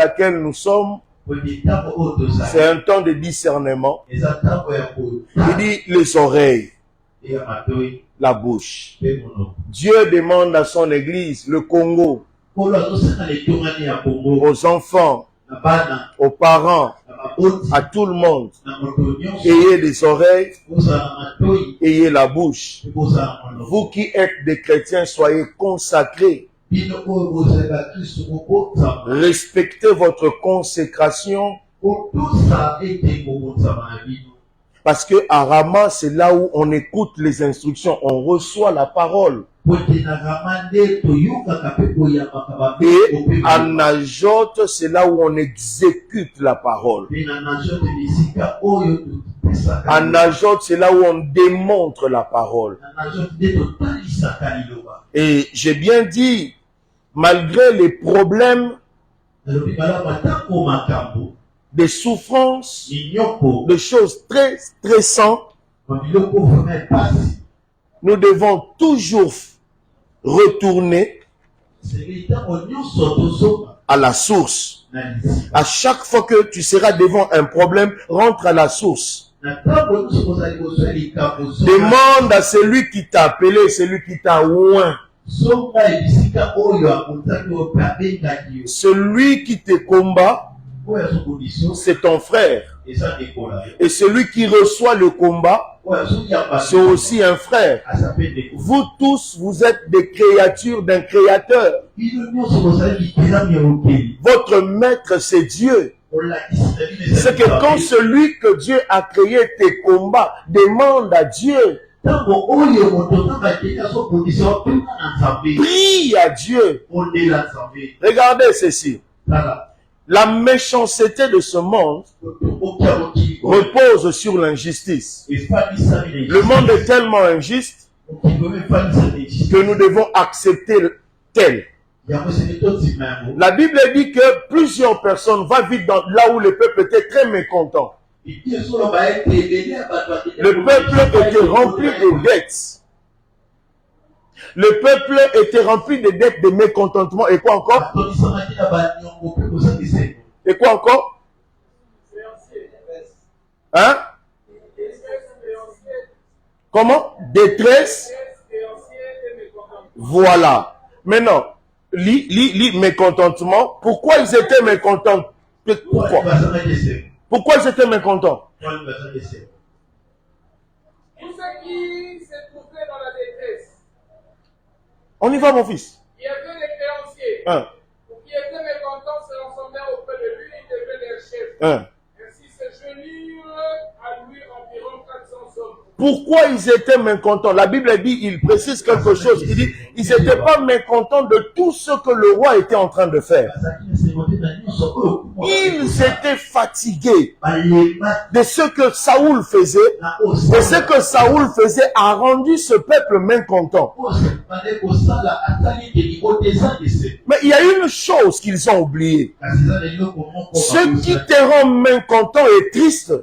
laquelle nous sommes, c'est un temps de discernement. Il dit les oreilles, la bouche. Dieu demande à son église, le Congo, aux enfants, aux parents, à tout le monde, ayez les oreilles, ayez la bouche. Vous qui êtes des chrétiens, soyez consacrés. Respectez votre consécration. Parce que à Rama, c'est là où on écoute les instructions, on reçoit la parole. Et à Najot, c'est là où on exécute la parole. À Najot, c'est là où on démontre la parole. Et j'ai bien dit, malgré les problèmes, des souffrances, des choses très stressantes, nous devons toujours retourner à la source. À chaque fois que tu seras devant un problème, rentre à la source. Demande à celui qui t'a appelé, celui qui t'a oint. Celui qui te combat, c'est ton frère. Et celui qui reçoit le combat, c'est aussi un frère. Vous tous, vous êtes des créatures d'un créateur. Votre maître, c'est Dieu. C'est que quand celui que Dieu a créé te combat, demande à Dieu. Prie à Dieu. Regardez ceci. La méchanceté de ce monde repose sur l'injustice. Le monde est tellement injuste que nous devons accepter tel. La Bible dit que plusieurs personnes vont vivre là où le peuple était très mécontent. Le peuple était rempli de dettes. Le peuple était rempli de dettes, de mécontentement. Et quoi encore? Et quoi encore? Hein? Comment? Détresse. Voilà. Maintenant, mécontentement. Pourquoi ils étaient mécontents? Pourquoi ils étaient mécontents? Tout ce qui se trouvait dans la détresse. On y va, mon fils. Il y avait les créanciers. Qui étaient mécontents se rassemblèrent auprès de lui, il devait leur chef. Ainsi se joignirent à lui environ 400 hommes. Pourquoi ils étaient mécontents? La Bible dit, il précise quelque chose. Il dit, ils n'étaient pas mécontents de tout ce que le roi était en train de faire. Ils étaient fatigués de ce que Saoul faisait. Et ce que Saoul faisait a rendu ce peuple mécontent. Mais il y a une chose qu'ils ont oubliée. Ce qui te rend mécontent et triste,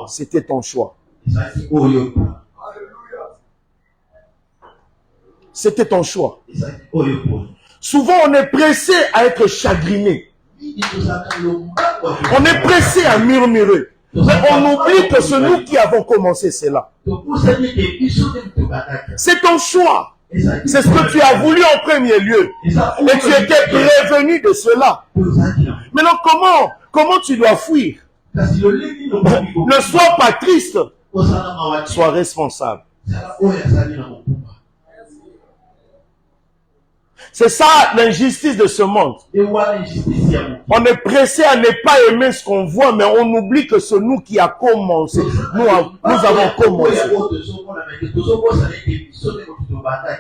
c'était ton choix. C'était ton choix. Souvent, on est pressé à être chagriné. On est pressé à murmurer. Mais on oublie que c'est nous qui avons commencé cela. C'est ton choix. C'est ce que tu as voulu en premier lieu. Et tu étais prévenu de cela. Maintenant, comment tu dois fuir? Ne sois pas triste. Sois responsable. C'est ça l'injustice de ce monde. On est pressé à ne pas aimer ce qu'on voit, mais on oublie que c'est nous qui avons commencé. Nous avons commencé.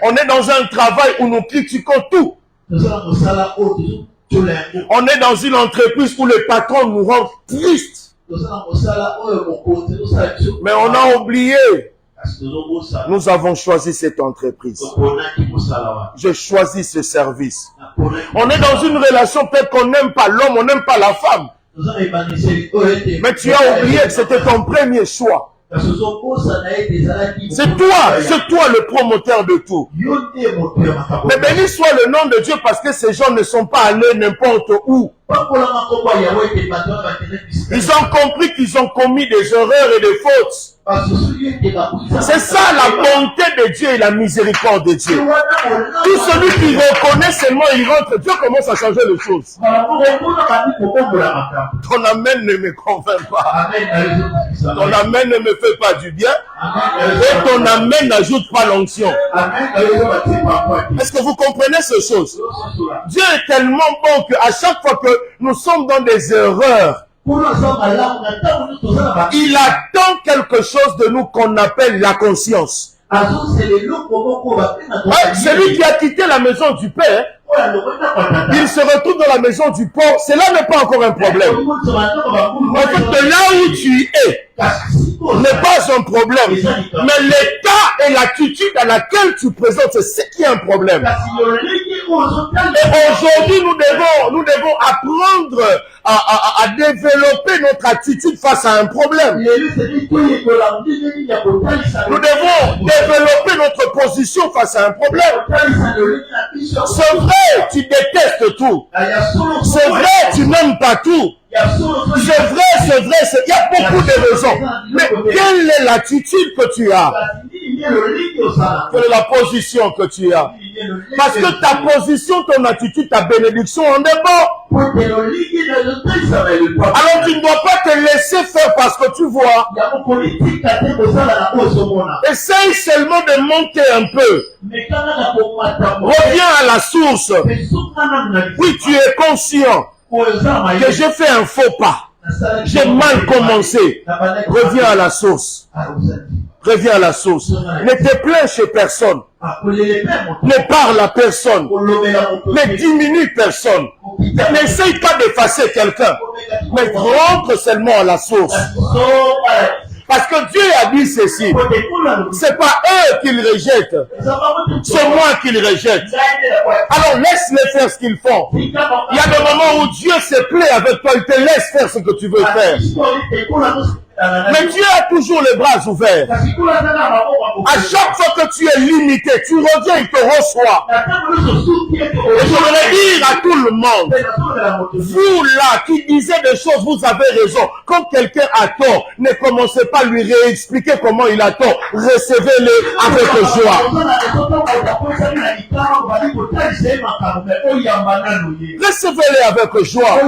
On est dans un travail où nous critiquons tout. On est dans une entreprise où le patron nous rend tristes. Mais on a oublié. Nous avons choisi cette entreprise. J'ai choisi ce service. On est dans une relation, peut-être qu'on n'aime pas l'homme, on n'aime pas la femme. Mais tu as oublié que c'était ton premier choix. C'est toi le promoteur de tout. Mais béni soit le nom de Dieu parce que ces gens ne sont pas allés n'importe où. Ils ont compris qu'ils ont commis des erreurs et des fautes. C'est ça la bonté de Dieu et la miséricorde de Dieu. Tout celui qui reconnaît seulement, il rentre. Dieu commence à changer les choses. Ton amen ne me convainc pas. Ton amen ne me fait pas du bien. Et ton amen n'ajoute pas l'onction. Est-ce que vous comprenez ces choses? Dieu est tellement bon qu'à chaque fois que nous sommes dans des erreurs, il attend quelque chose de nous qu'on appelle la conscience. Celui qui a quitté la maison du Père, il se retrouve dans la maison du pauvre. Cela n'est pas encore un problème. En fait, là où tu es n'est pas un problème. Mais l'état et l'attitude à laquelle tu présentes, c'est ce qui est un problème. Et aujourd'hui, nous devons apprendre à développer notre attitude face à un problème. Nous devons développer notre position face à un problème. C'est vrai, tu détestes tout. C'est vrai, tu n'aimes pas tout. C'est vrai, il y a beaucoup de raisons. Mais quelle est l'attitude que tu as? Quelle est la position que tu as? Parce que ta position, ton attitude, ta bénédiction en dépend. Alors tu ne dois pas te laisser faire parce que tu vois. Essaye seulement de monter un peu. Reviens à la source. Oui, tu es conscient que j'ai fait un faux pas. J'ai mal commencé. Reviens à la source. Reviens à la source. Ne te plains chez personne. Ne parle à personne. Ne diminue personne. N'essaye pas d'effacer quelqu'un. Mais rentre seulement à la source. Parce que Dieu a dit ceci. C'est pas eux qu'ils rejettent. C'est moi qu'ils rejette. Alors laisse-les faire ce qu'ils font. Il y a des moments où Dieu se plaît avec toi. Il te laisse faire ce que tu veux faire. Mais Dieu a toujours les bras ouverts. À chaque fois que tu es limité, tu reviens, il te reçoit. Et je voudrais dire à tout le monde, vous là qui disiez des choses, vous avez raison. Quand quelqu'un a tort, ne commencez pas à lui réexpliquer comment il a tort. Recevez-le avec joie. Recevez-les avec joie.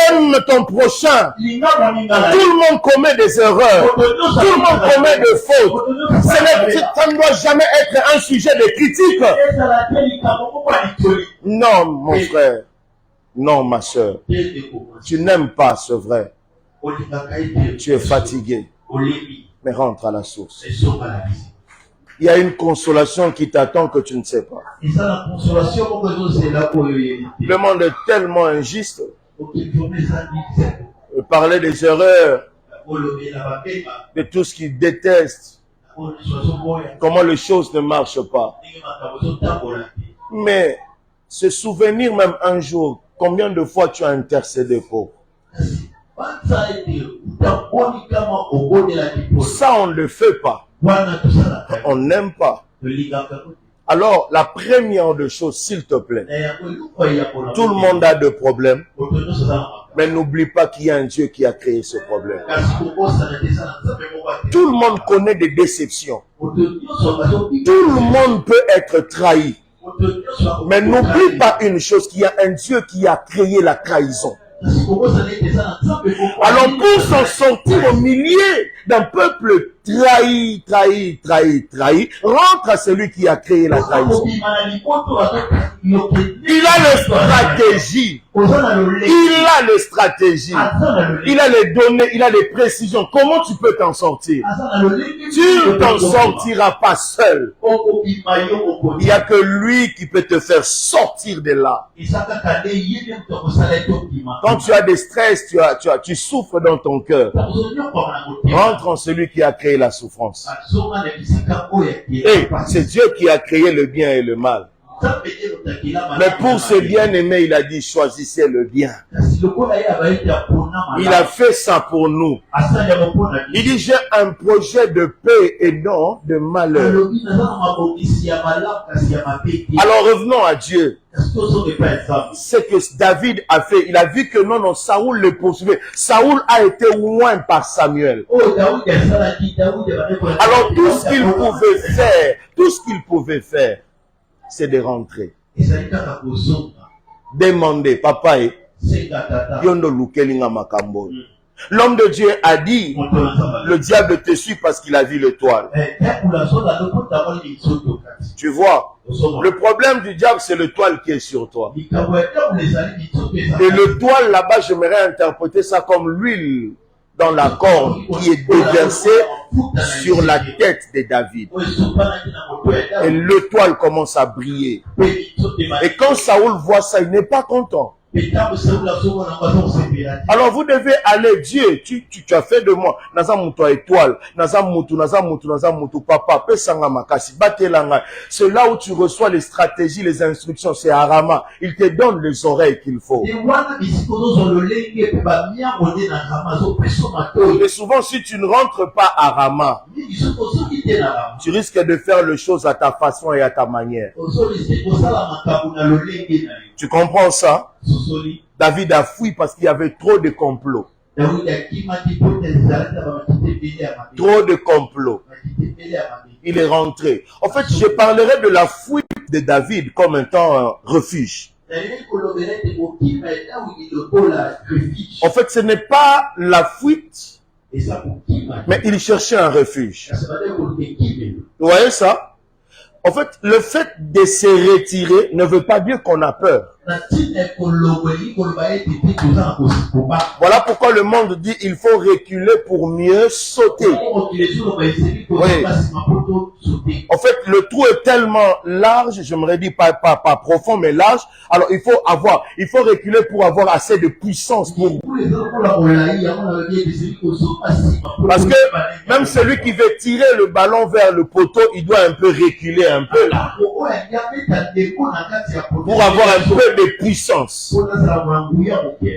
Aime ton prochain. Tout le monde commet des erreurs. Tout le monde commet des fautes. Ça ne doit jamais être un sujet de critique. Non, mon frère. Non, ma soeur. Tu n'aimes pas, c'est vrai. Tu es fatigué. Mais rentre à la source. Il y a une consolation qui t'attend que tu ne sais pas. Le monde est tellement injuste. Parler des erreurs, de tout ce qu'ils détestent, comment les choses ne marchent pas. Mais se souvenir même un jour, combien de fois tu as intercédé pour. Ça, on ne le fait pas. On n'aime pas. Alors, la première des choses, s'il te plaît, tout le monde a des problèmes, mais n'oublie pas qu'il y a un Dieu qui a créé ce problème. Tout le monde connaît des déceptions. Tout le monde peut être trahi. Mais n'oublie pas une chose, qu'il y a un Dieu qui a créé la trahison. Alors pour s'en sortir au milieu d'un peuple trahi, rentre à celui qui a créé la trahison. Il a les stratégies. Il a les données, il a les précisions. Comment tu peux t'en sortir? Tu ne t'en sortiras pas seul. Il n'y a que lui qui peut te faire sortir de là. Quand tu as des stress, tu souffres dans ton cœur. Rentre en celui qui a créé la souffrance. Et c'est Dieu qui a créé le bien et le mal. Mais pour ce bien-aimé, il a dit, choisissez le bien. Il a fait ça pour nous. Il dit, j'ai un projet de paix et non de malheur. Alors revenons à Dieu. Ce que David a fait, il a vu que non, Saoul le poursuivait. Saoul a été loin par Samuel. Alors tout ce qu'il pouvait faire, c'est de rentrer. Demander, papa, l'homme de Dieu a dit, le diable te suit parce qu'il a vu l'étoile. Tu vois, le problème du diable, c'est l'étoile qui est sur toi. Et l'étoile, là-bas, j'aimerais interpréter ça comme l'huile dans la corne qui est déversée sur la tête de David. Et l'étoile commence à briller. Et quand Saoul voit ça, il n'est pas content. Alors vous devez aller, Dieu, tu as fait de moi étoile, papa, c'est là où tu reçois les stratégies, les instructions, c'est Arama. Il te donne les oreilles qu'il faut. Et souvent, si tu ne rentres pas à Rama, tu risques de faire les choses à ta façon et à ta manière. Tu comprends ça? David a fui parce qu'il y avait trop de complots. Trop de complots. Il est rentré. En fait, je parlerai de la fuite de David comme étant un refuge. En fait, ce n'est pas la fuite, mais il cherchait un refuge. Vous voyez ça? En fait, le fait de se retirer ne veut pas dire qu'on a peur. Voilà pourquoi le monde dit il faut reculer pour mieux sauter. Oui. En fait, le trou est tellement large, j'aimerais dire pas profond, mais large. Alors, il faut reculer pour avoir assez de puissance pour... Parce que même celui qui veut tirer le ballon vers le poteau, il doit un peu reculer un peu là. Pour avoir un peu de puissance.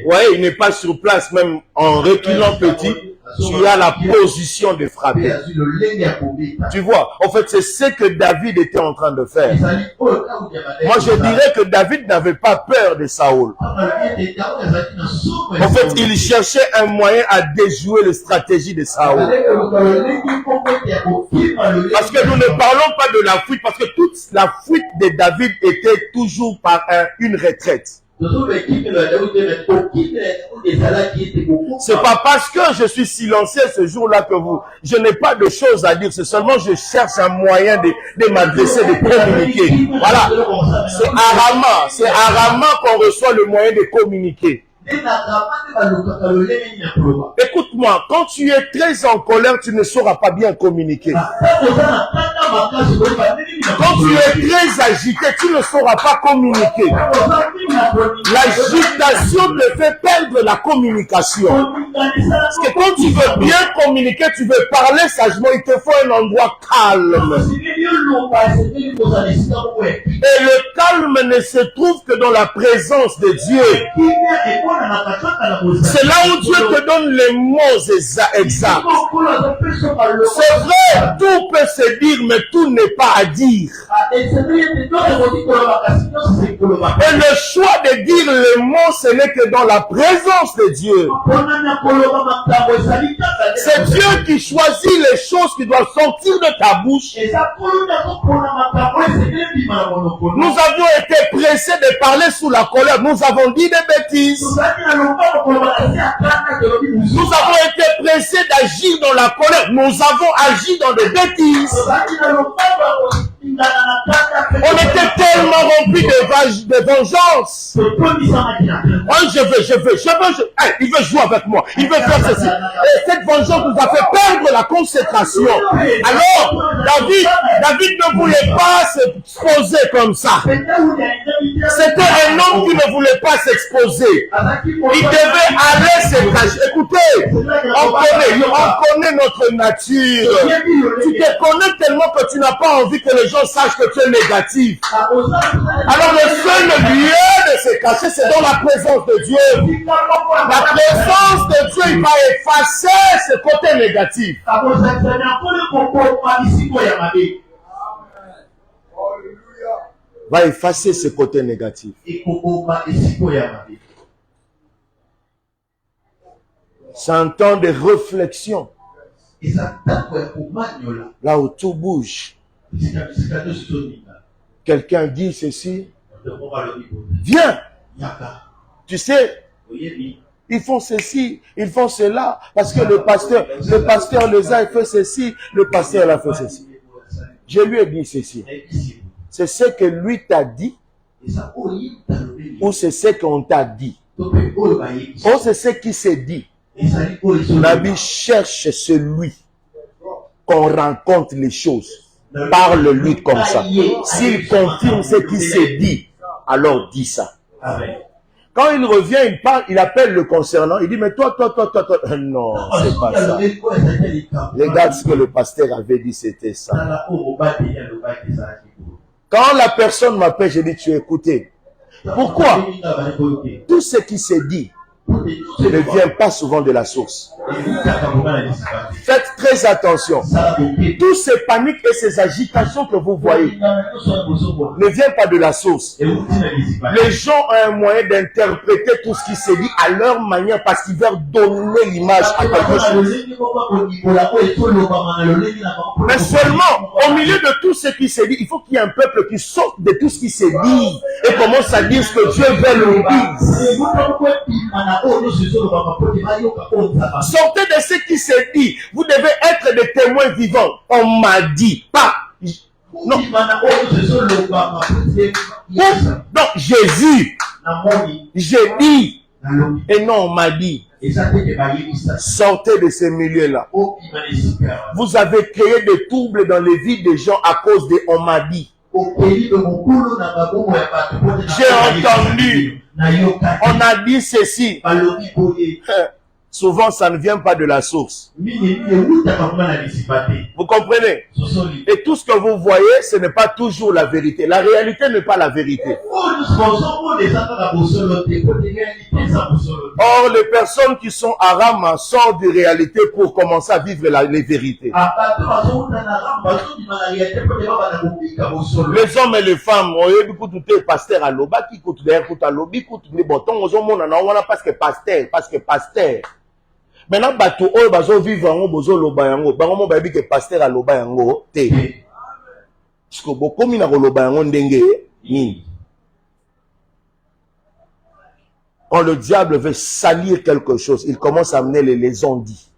Ouais, il n'est pas sur place même en reculant petit. Tu as la position de frapper. Tu vois, en fait, c'est ce que David était en train de faire. Moi, je dirais que David n'avait pas peur de Saoul. En fait, il cherchait un moyen à déjouer les stratégies de Saoul. Parce que nous ne parlons pas de la fuite, parce que toute la fuite de David était toujours par une retraite. C'est pas parce que je suis silencieux ce jour-là que je n'ai pas de choses à dire. C'est seulement je cherche un moyen de m'adresser, de communiquer. Voilà. C'est à Rama qu'on reçoit le moyen de communiquer. Écoute-moi, quand tu es très en colère, tu ne sauras pas bien communiquer. Quand tu es très agité, tu ne sauras pas communiquer. L'agitation te fait perdre la communication. Parce que quand tu veux bien communiquer, tu veux parler sagement, il te faut un endroit calme. Et le calme ne se trouve que dans la présence de Dieu. C'est là où Dieu te donne les mots exacts. C'est vrai, tout peut se dire, mais tout n'est pas à dire. Et le choix de dire les mots, ce n'est que dans la présence de Dieu. C'est Dieu qui choisit les choses qui doivent sortir de ta bouche. Nous avions été pressés de parler sous la colère. Nous avons dit des bêtises. Nous avons été pressés d'agir dans la colère. Nous avons agi dans des bêtises. On était tellement remplis de vengeance. Oh, je veux. Hey, il veut jouer avec moi. Il veut faire ceci. Et cette vengeance nous a fait perdre la concentration. Alors, David ne voulait pas s'exposer comme ça. C'était un homme qui ne voulait pas s'exposer. Il devait aller se cacher. Écoutez, on connaît notre nature. Tu te connais tellement que tu n'as pas envie que les gens gens sachent que tu es négatif. Alors le seul lieu de se cacher, c'est dans la présence de Dieu. La présence de Dieu, il va effacer ce côté négatif. Va effacer ce côté négatif. C'est un temps de réflexion. Là où tout bouge. Quelqu'un dit ceci. Viens. Tu sais, ils font ceci, ils font cela, parce que le pasteur les a fait ceci, le pasteur a fait ceci. Je lui ai dit ceci. C'est ce que lui t'a dit, ou c'est ce qu'on t'a dit, ou c'est ce qui s'est dit. La Bible cherche celui qu'on rencontre les choses. Parle-lui comme ça. S'il confirme ce qui s'est dit, alors dis ça. Quand il revient, il parle, il appelle le concernant, il dit, mais toi. Non, c'est pas ça. Regarde ce que le pasteur avait dit, c'était ça. Quand la personne m'appelle, je dis, tu as écouté. Pourquoi? Tout ce qui s'est dit ne vient pas souvent de la source. Faites très attention. Tous ces paniques et ces agitations que vous voyez ne viennent pas de la source. Les gens ont un moyen d'interpréter tout ce qui s'est dit à leur manière parce qu'ils veulent donner l'image à quelque chose. Mais seulement, au milieu de tout ce qui s'est dit, il faut qu'il y ait un peuple qui sorte de tout ce qui s'est dit et commence à dire ce que Dieu veut lui dire. Sortez de ce qui s'est dit. Vous devez être des témoins vivants. On m'a dit, pas. Non. Non, j'ai vu. J'ai dit. Et non, on m'a dit. Sortez de ces milieux-là. Vous avez créé des troubles dans les vies des gens à cause de on m'a dit. J'ai entendu. On a dit ceci. Souvent, ça ne vient pas de la source. Vous comprenez? Et tout ce que vous voyez, ce n'est pas toujours la vérité. La réalité n'est pas la vérité. Or, les personnes qui sont à Rama sortent de réalité pour commencer à vivre les vérités. Les hommes et les femmes, on a beaucoup de pasteurs à l'oba qui coûtent d'ailleurs à l'obi, coûtent des bâtons, on a parce que pasteur. Maintenant, bateau, oh, bazo vivre en bozo loba yango, bango baby que pasteur à loba yango, te. Parce que beaucoup mina loba yango ndenge, ni. Quand le diable veut salir quelque chose, il commence à amener les ondits.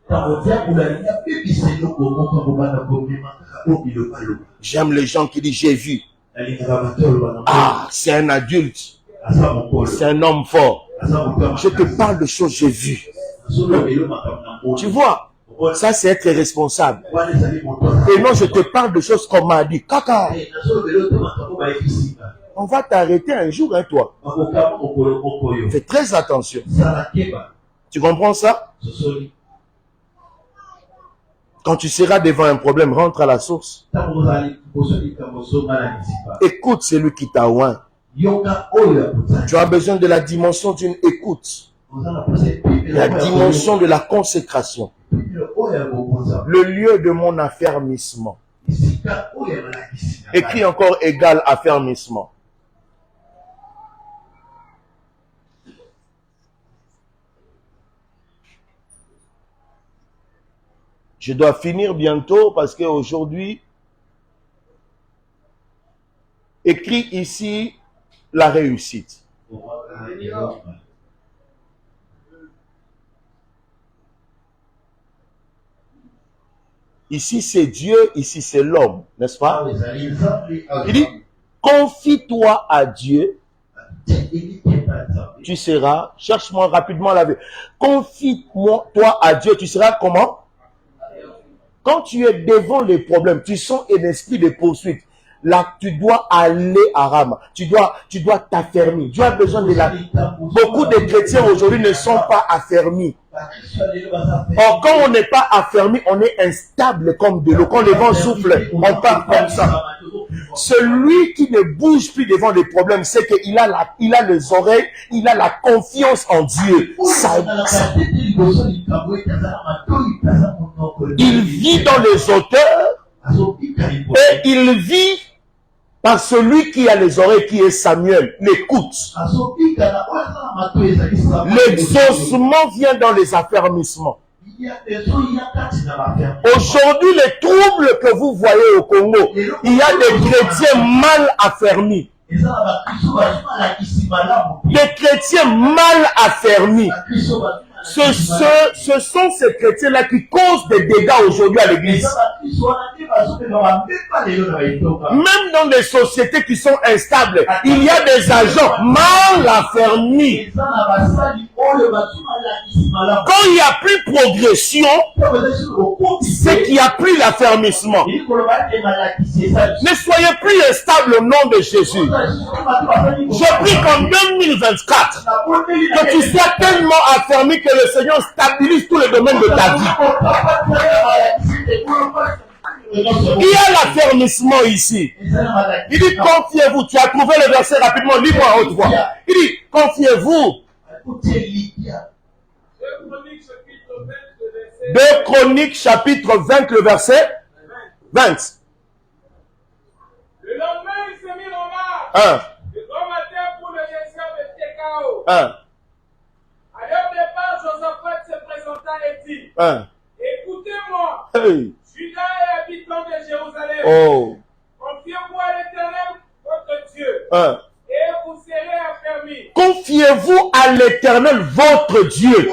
J'aime les gens qui disent j'ai vu. Ah, c'est un adulte. C'est un homme fort. Je te parle de choses j'ai vues. Tu vois, ça c'est être responsable. Et non, je te parle de choses qu'on m'a dit. Kaka. On va t'arrêter un jour, hein, toi. Fais très attention. Tu comprends ça? Quand tu seras devant un problème, rentre à la source. Écoute celui qui t'a oint. Tu as besoin de la dimension d'une écoute. La dimension de la consécration. Le lieu de mon affermissement. Écrit encore égal affermissement. Je dois finir bientôt parce qu'aujourd'hui, écrit ici la réussite. Ici c'est Dieu, ici c'est l'homme, n'est-ce pas? Il dit, confie-toi à Dieu, tu seras, cherche-moi rapidement la vie. Confie-moi toi à Dieu, tu seras comment? Quand tu es devant les problèmes, tu sens un esprit de poursuite. Là, tu dois aller à Rama. Tu dois t'affermir. Tu as besoin de la... Beaucoup de chrétiens aujourd'hui ne sont pas affermis. Or, quand on n'est pas affermi, on est instable comme de l'eau. Quand le vent souffle, on part comme ça. Celui qui ne bouge plus devant les problèmes, c'est qu'il a les oreilles, il a la confiance en Dieu. Il vit dans les hauteurs et il vit par celui qui a les oreilles, qui est Samuel, l'écoute. L'exaucement vient dans les affermissements. Aujourd'hui, les troubles que vous voyez au Congo, il y a des chrétiens mal affermis. Des chrétiens mal affermis. Ce sont ces chrétiens-là qui causent des dégâts aujourd'hui à l'église. Même dans des sociétés qui sont instables, il y a des agents mal affermis. Quand il n'y a plus de progression, c'est qu'il n'y a plus l'affermissement. Ne soyez plus instables au nom de Jésus. Je prie qu'en 2024, que tu sois tellement affermi que le Seigneur stabilise tous les domaines de ta vie. Il y a l'affermissement ici. Il dit confiez-vous. Tu as trouvé le verset rapidement, lis-moi à haute voix. Il dit confiez-vous. 2 Chroniques chapitre 20, le verset 20. Le lendemain, il s'est mis en marche. Le grand matin pour le gestion de Tekao. À l'heure départ, Josaphat se présenta et dit écoutez-moi, Judas et habitants de Jérusalem, confiez-vous à l'Éternel, votre Dieu, et vous serez affermis. Confiez-vous à l'Éternel, votre Dieu.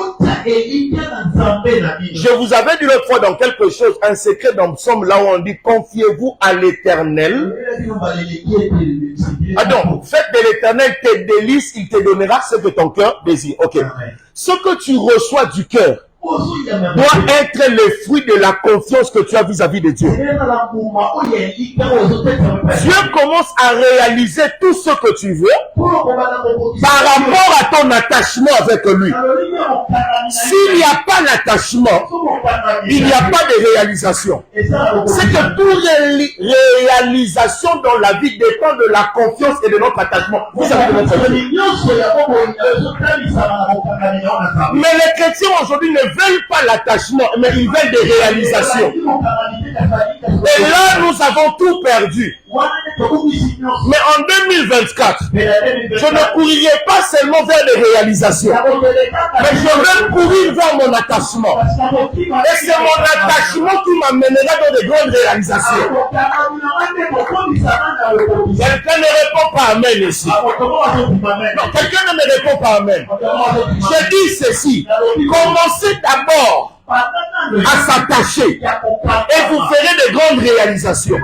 Je vous avais dit l'autre fois dans quelque chose, un secret dans le psaume, là où on dit confiez-vous à l'Éternel. Ah donc, faites de l'Éternel tes délices, il te donnera ce que ton cœur désire. Ok. Ce que tu reçois du cœur doit être le fruit de la confiance que tu as vis-à-vis de Dieu. Dieu commence à réaliser tout ce que tu veux par rapport à ton attachement avec lui. S'il n'y a pas d'attachement, il n'y a pas de réalisation. C'est que toute réalisation dans la vie dépend de la confiance et de notre attachement vis-à-vis de notre Dieu. Mais les chrétiens aujourd'hui ne veulent pas l'attachement, mais ils veulent des réalisations. Et là, nous avons tout perdu. Mais en 2024, je ne courirai pas seulement vers des réalisations, mais je vais courir vers mon attachement. Et c'est mon attachement qui m'amènera dans de grandes réalisations. Quelqu'un ne répond pas amen ici. Non, quelqu'un ne me répond pas amen. Je dis ceci. Commencez d'abord à s'attacher et vous ferez de grandes réalisations.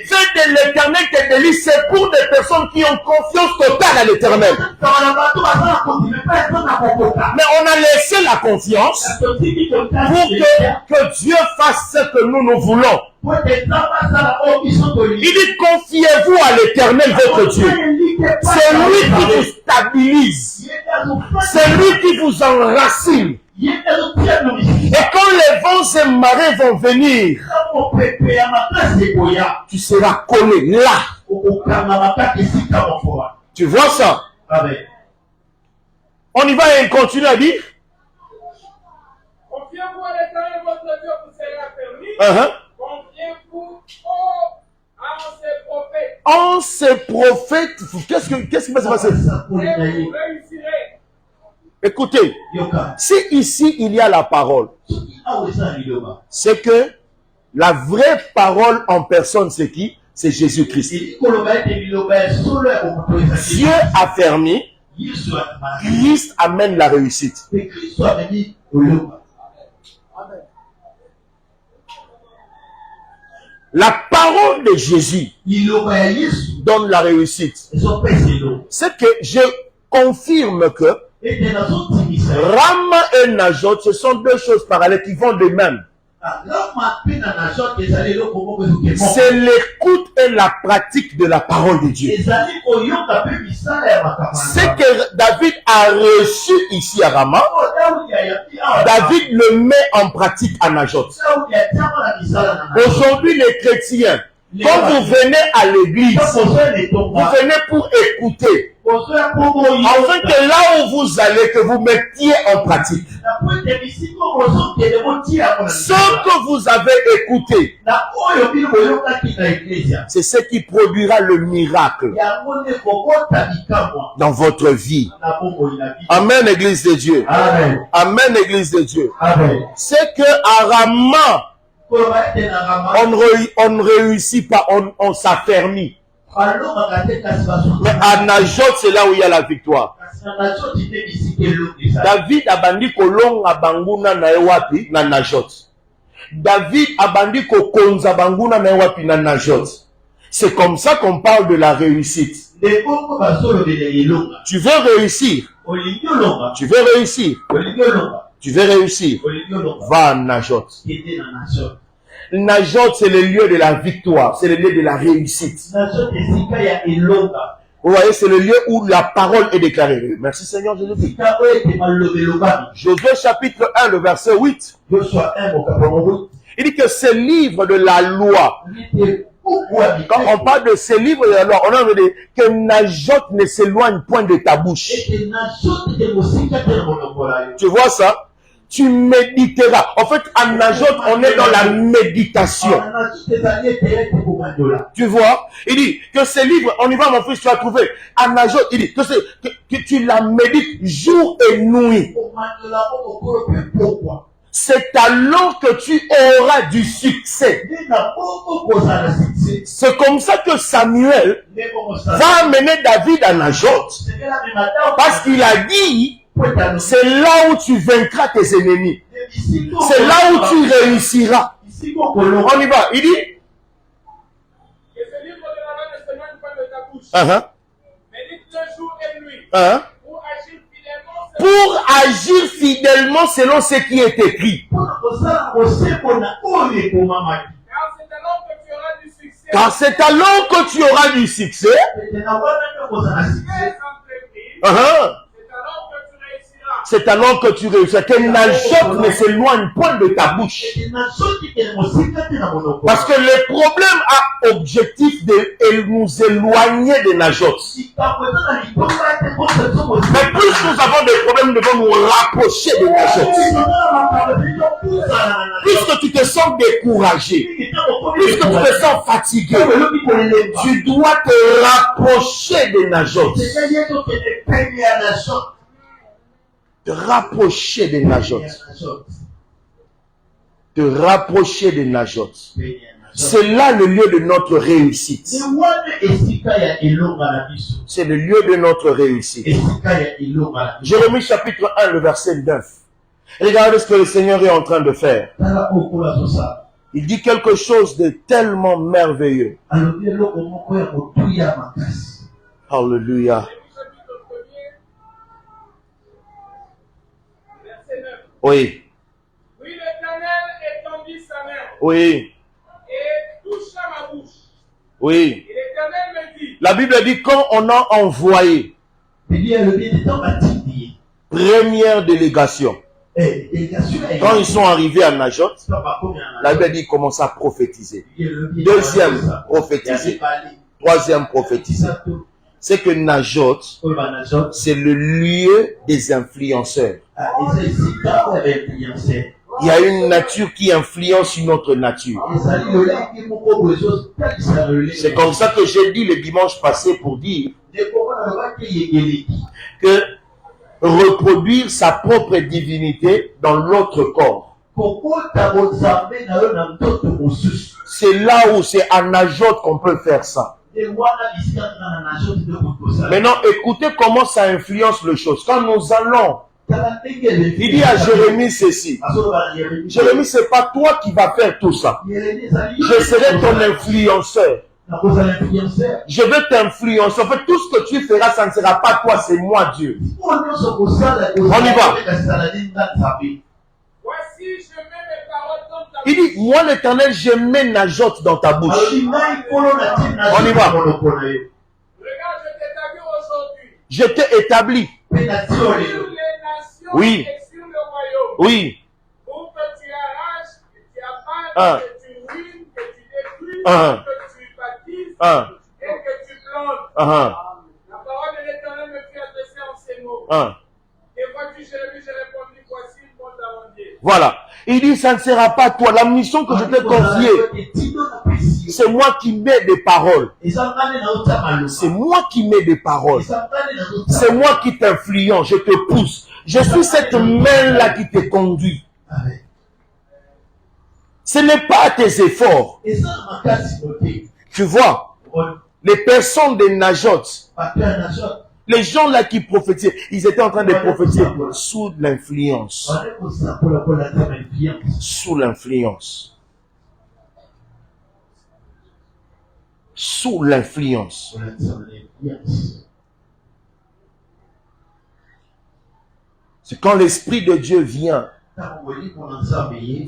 Faites de l'Éternel tes délices, c'est pour des personnes qui ont confiance totale à l'Éternel. Mais on a laissé la confiance pour que Dieu fasse ce que nous voulons. Il dit confiez-vous à l'Éternel votre Dieu. C'est lui qui vous stabilise. C'est lui qui vous enracine. Et quand les vents et marées vont venir, tu seras collé là. Tu vois ça? On y va et on continue à dire. Confiez-vous à l'Éternel votre Dieu, vous serez affermis. Confiez-vous en ses prophètes. En ses prophètes, qu'est-ce qui va se passer? Et vous réussirez. Écoutez, si ici il y a la parole, c'est que la vraie parole en personne, c'est qui? C'est Jésus-Christ. Dieu a fermé, Christ amène la réussite. La parole de Jésus donne la réussite. C'est que je confirme que Ram et Najot, ce sont deux choses parallèles qui vont de même. C'est l'écoute et la pratique de la parole de Dieu. C'est que David a reçu ici à Rama, David le met en pratique à Najot. Aujourd'hui, les chrétiens Quand vous venez à l'église, vous venez pour écouter. Afin que là où vous allez, que vous mettiez en pratique ce que vous avez écouté. C'est ce qui produira le miracle dans votre vie. Amen, Église de Dieu. Amen. Amen, Église de Dieu. C'est que à Rama, on ne réussit pas, on s'affermit. Mais à Najot, c'est là où il y a la victoire. David a bandi kolonga banguna na ewapi na Najot. David a bandi kokonza banguna na ewapi na Najot. C'est comme ça qu'on parle de la réussite. Tu veux réussir. Tu veux réussir. Tu veux réussir. Va à Najot. Najot, c'est le lieu de la victoire, c'est le lieu de la réussite. Vous voyez, c'est le lieu où la parole est déclarée. Merci Seigneur Jésus-Christ. Josué chapitre 1, le verset 8. Il dit que ce livre de la loi, quand on parle de ce livre de la loi, on a dit que Najot ne s'éloigne point de ta bouche. Tu vois ça? Tu méditeras. En fait, à Najot, on est dans la méditation. Tu vois? Il dit que ce livre, on y va mon fils, tu vas trouver. À Najot, il dit que tu la médites jour et nuit. C'est alors que tu auras du succès. C'est comme ça que Samuel va amener David à Najot. Parce qu'il a dit, c'est là où tu vaincras tes ennemis. C'est là où tu réussiras. On y va. Il dit que ce livre de la loi ne s'éloigne pas de ta bouche. Médite-le jour et nuit. Pour agir fidèlement selon ce qui est écrit. Car c'est alors que tu auras du succès. C'est alors que tu réussiras. Que Najot ne s'éloigne point de ta bouche. Parce que le problème a objectif de nous éloigner de Najot. Mais plus nous avons des problèmes, nous devons nous rapprocher de Najot. Puisque tu te sens découragé, puisque tu te sens fatigué, tu dois te rapprocher de Najot. Te rapprocher de Najot. Te rapprocher de Najot. C'est là le lieu de notre réussite. C'est le lieu de notre réussite. Jérémie chapitre 1, le verset 9. Regardez ce que le Seigneur est en train de faire. Il dit quelque chose de tellement merveilleux. Alléluia. Oui. Oui, l'Éternel étendit sa main. Oui. Et toucha ma bouche. Oui. Et l'Éternel me dit. La Bible dit quand on a envoyé première délégation. Quand ils sont arrivés à Najot, la Bible dit commence à prophétiser. Deuxième, prophétiser. Troisième, prophétiser. C'est que Najot, c'est le lieu des influenceurs. Il y a une nature qui influence une autre nature. C'est comme ça que j'ai dit le dimanche passé pour dire que reproduire sa propre divinité dans l'autre corps. C'est là où c'est à Najot qu'on peut faire ça. Maintenant, écoutez comment ça influence les choses. Quand nous allons, il dit à Jérémie ceci. Jérémie, c'est pas toi qui vas faire tout ça. Je serai ton influenceur. Je vais t'influencer. En fait, tout ce que tu feras, ça ne sera pas toi, c'est moi, Dieu. On y va. Il dit, moi l'Éternel, je mets Najot dans ta bouche. On y va. Regarde, je t'établis aujourd'hui. Je t'ai établi. Sur les nations Oui. et sur le royaume. Oui. Pour que tu arraches, que tu abattes, que tu ruines, que tu détruis, que tu et que tu plantes. La parole de l'Éternel me fut adressée en ces mots. Et vois-tu, Jérémie, j'ai répondu, voici une bonne amandier. Voilà. Il dit, ça ne sera pas toi. La mission que je t'ai confiée, c'est moi qui mets des paroles. C'est moi qui mets des paroles. C'est moi qui t'influence, je te pousse. Je suis cette main-là qui te conduit. Ce n'est pas tes efforts. Tu vois, les personnes de Najot, les gens là qui prophétisaient, ils étaient en train de prophétiser sous l'influence. Sous l'influence. Sous l'influence. C'est quand l'Esprit de Dieu vient,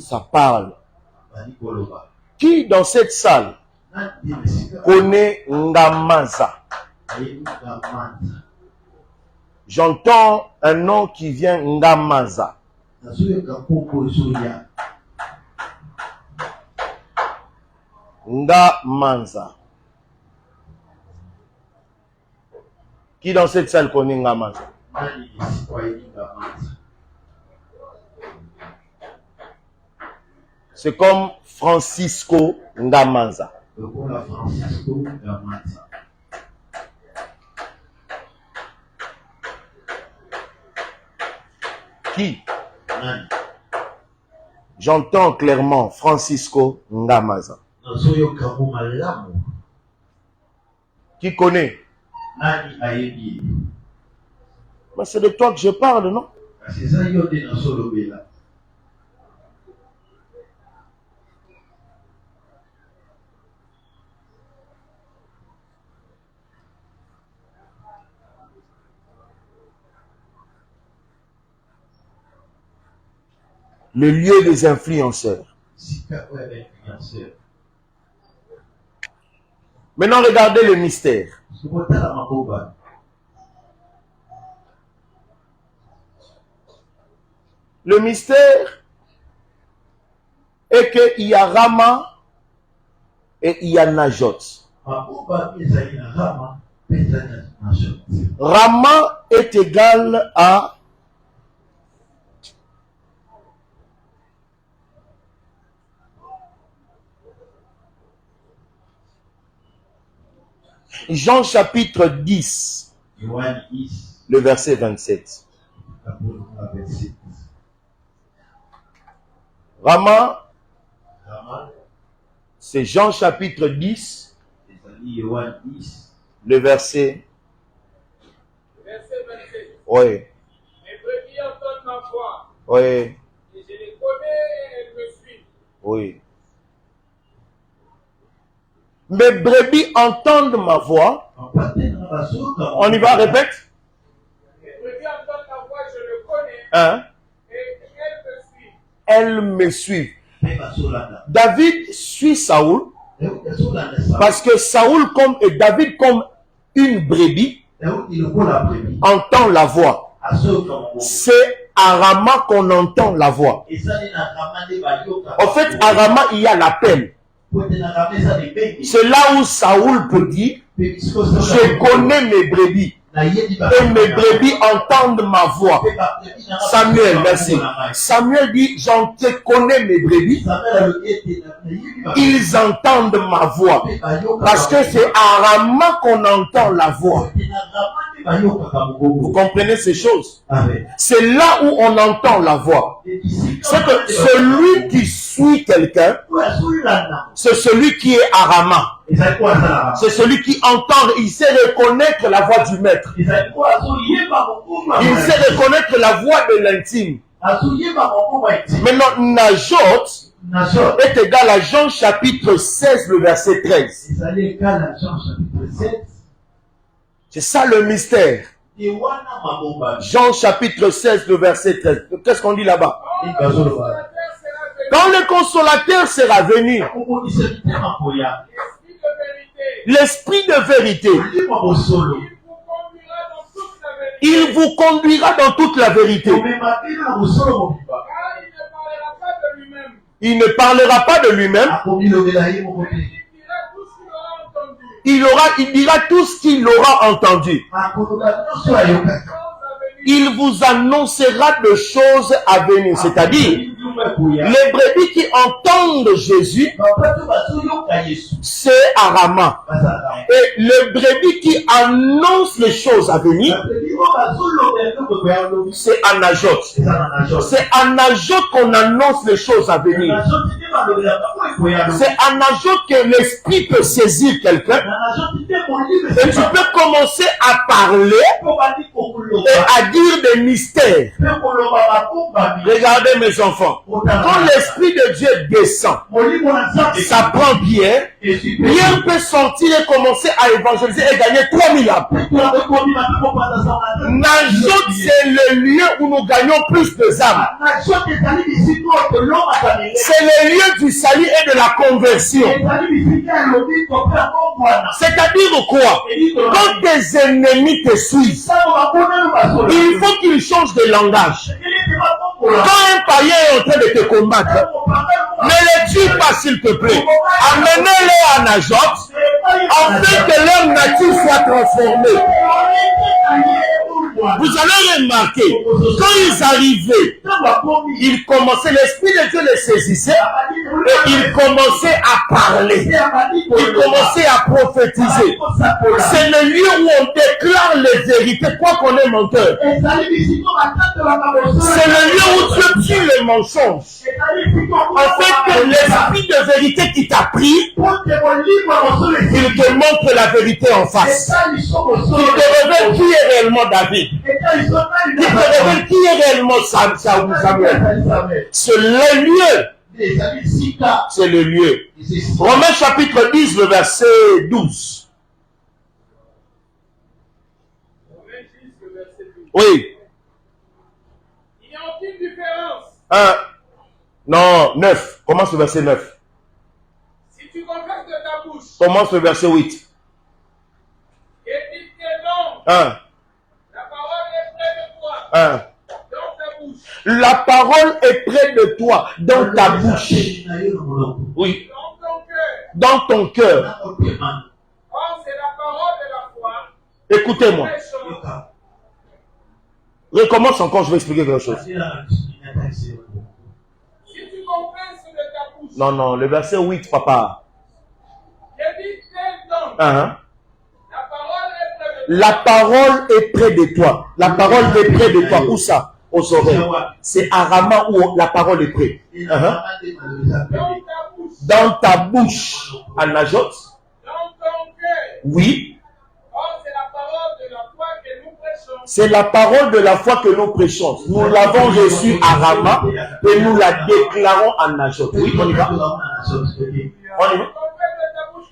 ça parle. Qui dans cette salle connaît Ngamaza? J'entends un nom qui vient Ngamaza. Ngamaza. Qui dans cette salle connaît Ngamaza? C'est comme Francisco Ngamaza. Qui? J'entends clairement Francisco Ngamaza. Qui connaît? Mais c'est de toi que je parle, non? Le lieu des influenceurs. Maintenant, regardez le mystère. Le mystère est qu'il y a Rama et il y a Najot. Rama est égal à Jean chapitre 10, le verset 27. Rama, c'est Jean chapitre 10, le verset. Verset 27. Oui. Mes brebis entendent ma voix. Oui. Et je les connais et elles me suivent. Oui. Mes brebis entendent ma voix. On y va, répète. Mes brebis entendent ma voix, je le connais. Hein? Et elles me suivent. Elles me suivent. David suit Saoul parce que Saoul et David comme une brebis entend la voix. C'est à Rama qu'on entend la voix. En fait, à Rama, il y a l'appel. C'est là où Saoul peut dire, je connais mes brebis. Et mes brebis entendent ma voix. Samuel, merci. Samuel dit, j'en te connais mes brebis. Ils entendent ma voix. Parce que c'est à Rama qu'on entend la voix. Vous comprenez ces choses? C'est là où on entend la voix. C'est que celui qui suit quelqu'un, c'est celui qui est à Rama. C'est celui qui entend, il sait reconnaître la voix du maître. Il sait reconnaître la voix de l'intime. Maintenant, Najot est égal à Jean chapitre 16, le verset 13. C'est ça le mystère. Jean chapitre 16, le verset 13. Qu'est-ce qu'on dit là-bas? Quand le consolateur sera venu, l'esprit de vérité, il vous conduira dans toute la vérité. Il ne parlera pas de lui-même. il dira tout ce qu'il aura entendu. Il vous annoncera de choses à venir. C'est-à-dire, les brebis qui entendent Jésus, c'est Arama. Et les brebis qui annoncent les choses à venir, c'est Anajot. C'est Anajot qu'on annonce les choses à venir. C'est Anajot que l'esprit peut saisir quelqu'un. Et tu peux commencer à parler et à dire des mystères. Regardez mes enfants. Quand l'esprit de Dieu descend, ça prend Pierre. Pierre peut sortir et commencer à évangéliser et gagner 3000 âmes. Najot, c'est le lieu où nous gagnons plus de âmes. C'est le lieu du salut et de la conversion. C'est-à-dire quoi? Quand tes ennemis te suivent, il faut qu'ils changent de langage. Quand un païen est en train de te combattre, ne les tue pas s'il te plaît. Amenez-les à Najot afin que leur nature soit transformée. Vous allez remarquer, quand ils arrivaient, ils commençaient, l'esprit de Dieu les saisissait et ils commençaient à parler. Ils commençaient à prophétiser. C'est le lieu où on déclare les vérités, quoi qu'on ait menteur. C'est le lieu où Dieu tue les mensonges. En fait, que l'esprit de vérité qui t'a pris, il te montre la vérité en face. Il te révèle qui est réellement David. Il te révèle qui est réellement Samuel. C'est le lieu. C'est le lieu. Romains chapitre 10, le verset 12. Oui. Il n'y a aucune différence. Non, 9. Commence le verset 9. Si tu confesses de ta bouche. Commence le verset 8. Et dis tes noms. La parole est près de toi. Dans ta bouche. La parole est près de toi, dans ta bouche. Oui. Dans ton cœur. Dans ton cœur. Or, c'est la parole de la foi. Écoutez-moi. Recommence encore, je vais expliquer quelque chose. Si tu confesses de ta bouche. Non, le verset 8, papa. Et dis tes noms. La parole est près de toi. La parole est près de toi. Où ça? Aux oreilles. C'est Arama où la parole est près. Dans ta bouche. Anajot. Dans ton cœur. Oui. Or, c'est la parole de la foi que nous prêchons. C'est la parole de la foi que nous prêchons. Nous l'avons reçue à Rama et nous la déclarons à Najot. Oui, on y va. On y va.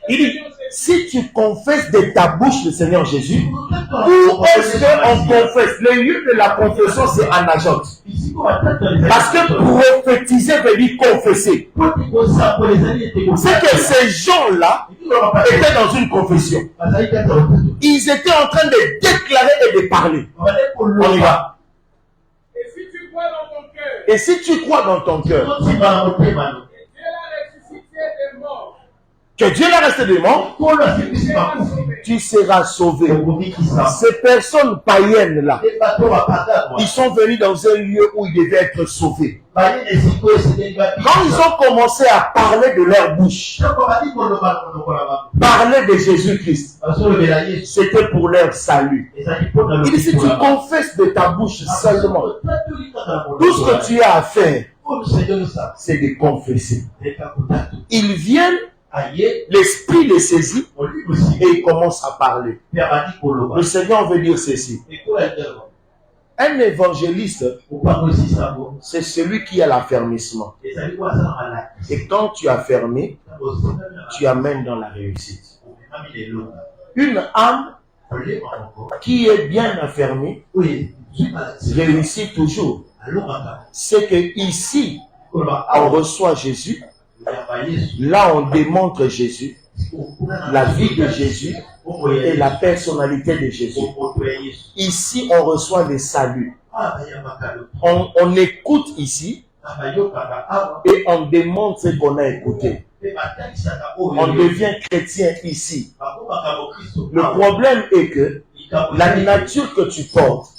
Il dit, si tu confesses de ta bouche le Seigneur Jésus, où est-ce qu'on confesse? Le lieu de la confession, c'est à Najot. Parce que prophétiser veut dire confesser. C'est que ces gens-là étaient dans une confession. Ils étaient en train de déclarer et de parler. On y va. Et si tu crois dans ton cœur. Et si tu crois dans ton cœur que Dieu l'a resté des morts, tu seras sauvé. Ces personnes païennes-là, ils sont venus dans un lieu où ils devaient être sauvés. Quand ils ont commencé à parler de leur bouche, parler de Jésus-Christ, c'était pour leur salut. Il dit, si tu confesses de ta bouche seulement, tout ce que tu as à faire, c'est de confesser. Ils viennent, l'esprit les saisit et il commence à parler. Le Seigneur veut dire ceci. Un évangéliste, c'est celui qui a l'affermissement. Et quand tu as fermé, tu amènes dans la réussite. Une âme qui est bien affermie réussit toujours. C'est que ici, on reçoit Jésus. Là, on démontre Jésus, la vie de Jésus et la personnalité de Jésus. Ici, on reçoit le salut. On écoute ici et on démontre ce qu'on a écouté. On devient chrétien ici. Le problème est que la nature que tu portes,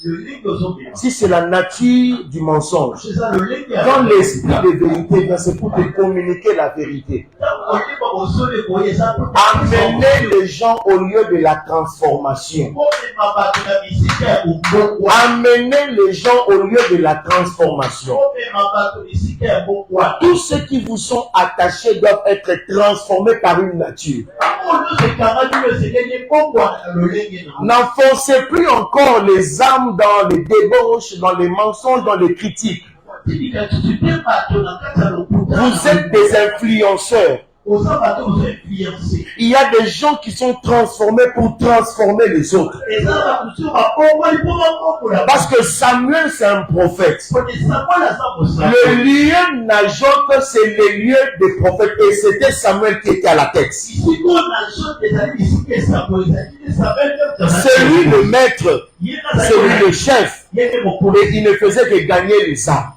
si c'est la nature du mensonge, quand l'esprit de vérité vient, c'est pour te communiquer la vérité. Amener les gens au lieu de la transformation. Amener les gens au lieu de la transformation. Tous ceux qui vous sont attachés doivent être transformés par une nature. N'enfoncez plus encore les âmes dans les débauches, dans les mensonges, dans les critiques. Vous êtes des influenceurs. Il y a des gens qui sont transformés pour transformer les autres. Parce que Samuel, c'est un prophète. Le lieu Najot, c'est le lieu des prophètes. Et c'était Samuel qui était à la tête. C'est lui le maître. C'est lui le chef. Et il ne faisait que gagner les âmes.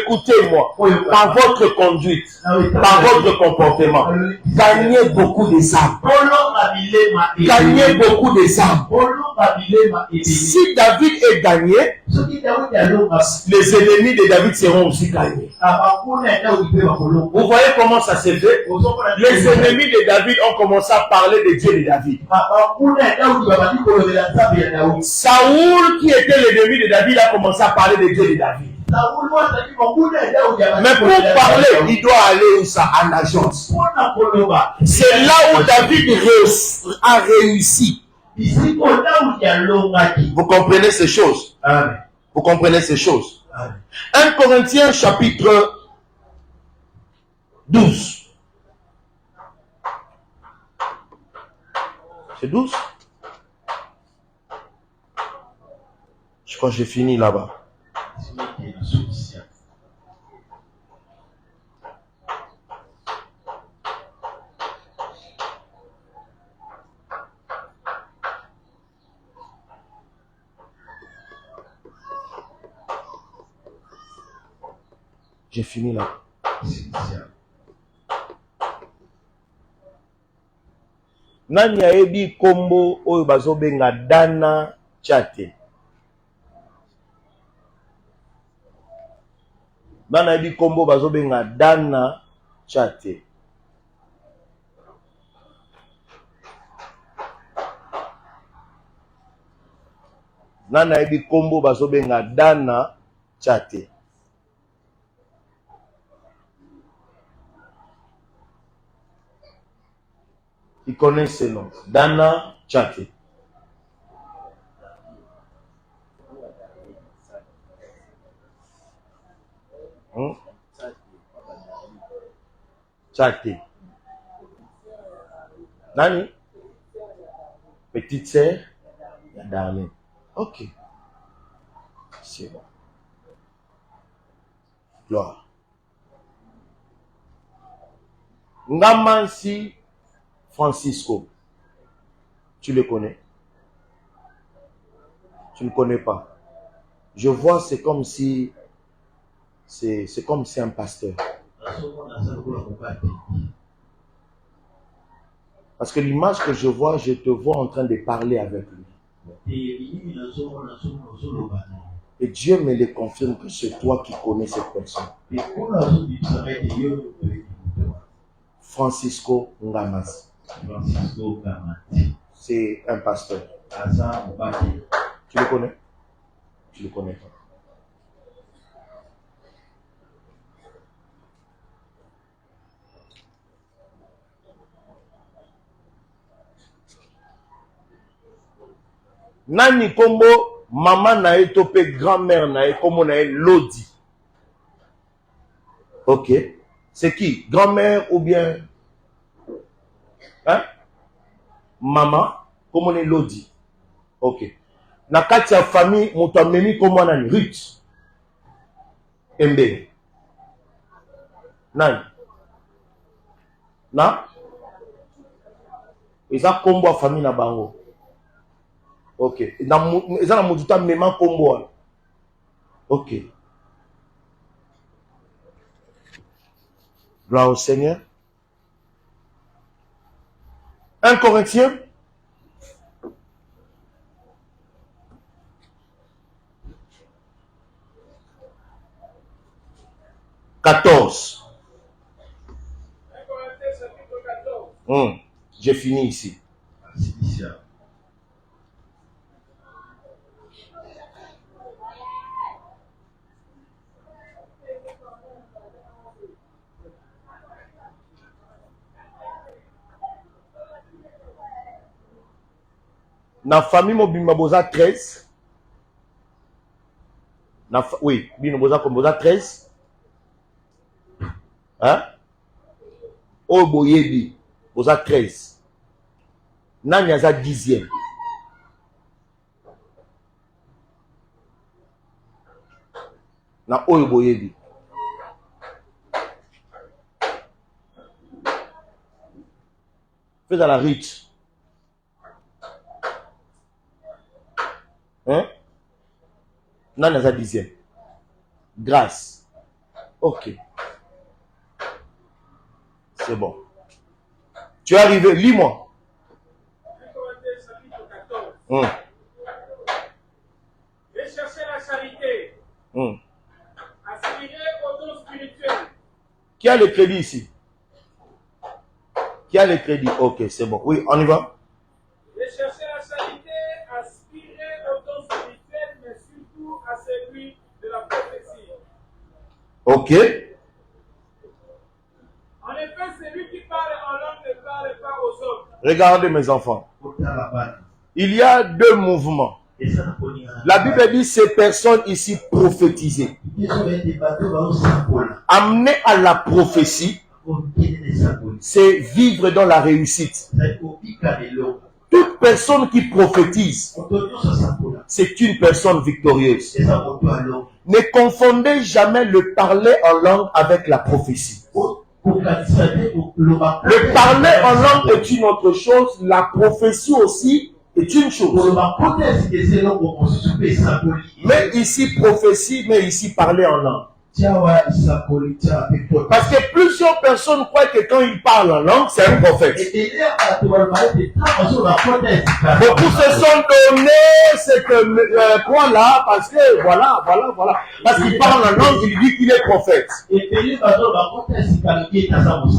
Écoutez-moi, par votre conduite, par votre comportement, gagnez beaucoup des âmes. Gagnez beaucoup des âmes. Si David est gagné, les ennemis de David seront aussi gagnés. Vous voyez comment ça s'est fait? Les ennemis de David ont commencé à parler de Dieu de David. Saoul, qui était l'ennemi de David, a commencé à parler de Dieu de David. Mais pour parler, il doit aller où ça? En agence. C'est là où David a réussi. Vous comprenez ces choses? Vous comprenez ces choses? 1 Corinthiens chapitre 12. C'est 12? Je crois que j'ai fini là-bas. J'ai fini là. Nani ayebi kombo oyo bazobenga Dana Chate. Nani ayebi kombo bazobenga Dana Chate. Nani ayebi kombo bazobenga Dana Chate. Ils connaissent ce nom. Dana Chate. Chate. Nani? Petite sœur Darlene. Ok. C'est bon. Gloire. Ngamansi Francisco. Tu le connais? Tu ne le connais pas. Je vois, c'est comme si c'est comme si un pasteur. Parce que l'image que je vois, je te vois en train de parler avec lui. Et Dieu me le confirme que c'est toi qui connais cette personne. Francisco Ngamasi. C'est un pasteur. Tu le connais? Tu le connais pas. Nani kombo maman na topé grand-mère na kombo na Lodi. Ok. C'est qui? Grand-mère ou bien hein? Maman, comment on est Lodi. Ok. Na kati ya famille, moto ameni comment nani? Ruth. Embe. Nani? Na? Eza kombo a famille na bango. Ok. Eza na motuta mema kombo. Ok. Gloire au Seigneur. 1 Corinthiens. « 14. » J'ai fini ici. Dans la famille, Bimbaboza 13. Oui, Bimbaboza 13. Hein? Oboyebi, Boza 13. Nanyaza 10e. Na Oboyebi. Fais à la rite. Hein? Nanyaza 10e. Grâce. Ok. C'est bon. Tu es arrivé, lis-moi. Recherchez la charité. Aspirez au don spirituel. Qui a le crédit ici? Qui a le crédit? Ok, c'est bon. Oui, on y va. Recherchez la charité, aspirez au don spirituel, mais surtout à celui de la prophétie. Ok. En effet, celui qui parle en langue ne parle pas aux hommes. Regardez mes enfants. Il y a deux mouvements. La Bible dit ces personnes ici prophétisées. Amener à la prophétie, c'est vivre dans la réussite. Toute personne qui prophétise, c'est une personne victorieuse. Ne confondez jamais le parler en langue avec la prophétie. Le parler en langue est une autre chose, la prophétie aussi est une chose. Mais ici prophétie, mais ici parler en langue. Parce que plusieurs personnes croient que quand ils parlent en langue, c'est un prophète. Beaucoup se sont donnés ce point-là parce que voilà. Parce qu'il parle en langue, il dit qu'il est prophète.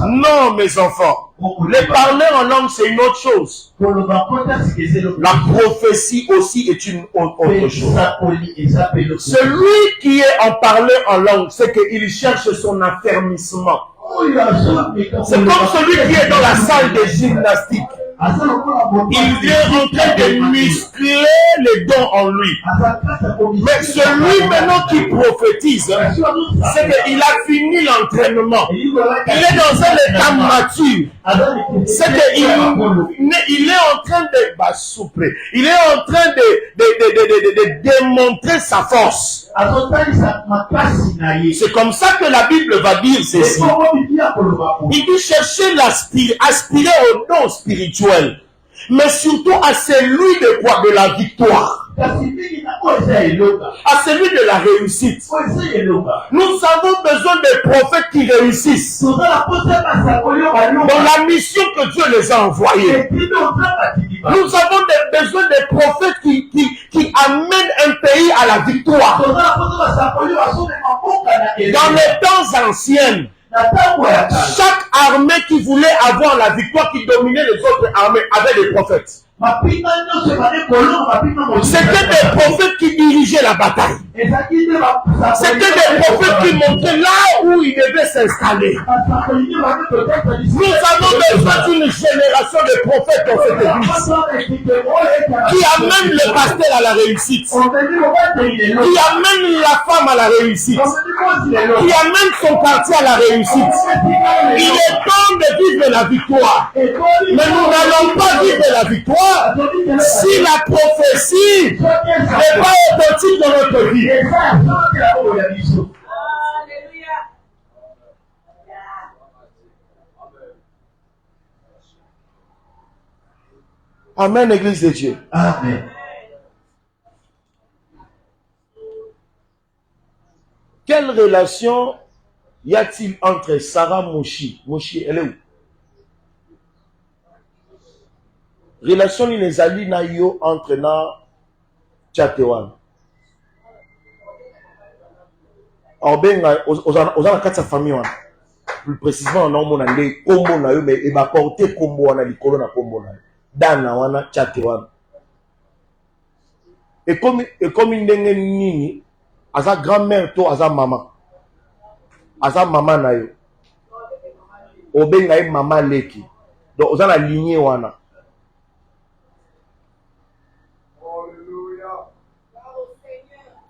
Non, mes enfants. Le parler en langue, c'est une autre chose. La prophétie aussi est une autre chose. Celui qui est en parler en langue, c'est qu'il cherche son affermissement. C'est comme celui qui est dans la salle de gymnastique. Il est en train de muscler les dons en lui. Mais celui maintenant qui prophétise, c'est qu'il a fini l'entraînement. Il est dans un état mature. C'est qu'il est en train de souffler. Il est en train de démontrer sa force. C'est comme ça que la Bible va dire ceci. Il dit chercher aspirer au don spirituel, mais surtout à celui de quoi? De la victoire. À celui de la réussite. Nous avons besoin de prophètes qui réussissent dans la mission que Dieu les a envoyés. Nous avons besoin de prophètes qui amènent un pays à la victoire. Dans les temps anciens, chaque armée qui voulait avoir la victoire, qui dominait les autres armées, avait des prophètes. C'était des prophètes qui dirigeaient la bataille. C'était des prophètes qui montraient là où ils devaient s'installer. Nous avons besoin d'une génération de prophètes dans cette église qui amènent le pasteur à la réussite, qui amène la femme à la réussite, qui amène son quartier à la réussite. Il est temps de vivre la victoire. Mais nous n'allons pas vivre la victoire si la prophétie n'est pas authentique dans notre vie. Amen, Église de Dieu. Amen. Quelle relation Y a-t-il entre Sarah Moshi, elle est où? Relation les alliés na yo entre na Tchatewan. En ben, aux a quatre famille plus précisément on a mon allé combo na yo mais il va porter combo na likolo na combo na dana wana Tchatewan. Et comme ndenge nini aza grand-mère to aza maman na yo obenga maman leki donc oza la lignée wana.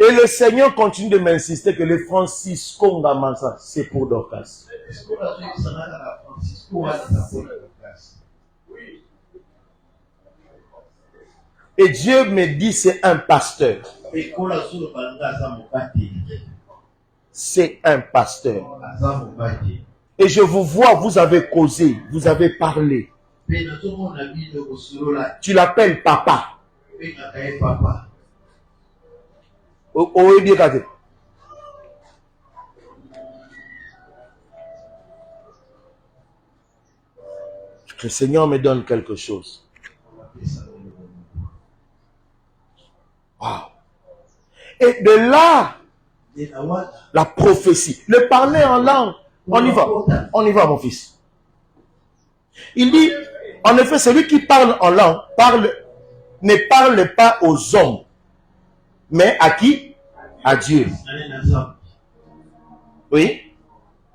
Et le Seigneur continue de m'insister que les Francisco Ngamansa, c'est pour Dorcas. Et Dieu me dit c'est un pasteur. C'est un pasteur. Et je vous vois, vous avez causé, vous avez parlé. Tu l'appelles papa. Que le Seigneur me donne quelque chose. Wow. Et de là, la prophétie, le parler en langue, on y va mon fils. Il dit, en effet, celui qui parle en langue ne parle pas aux hommes. Mais à qui? À Dieu. Oui.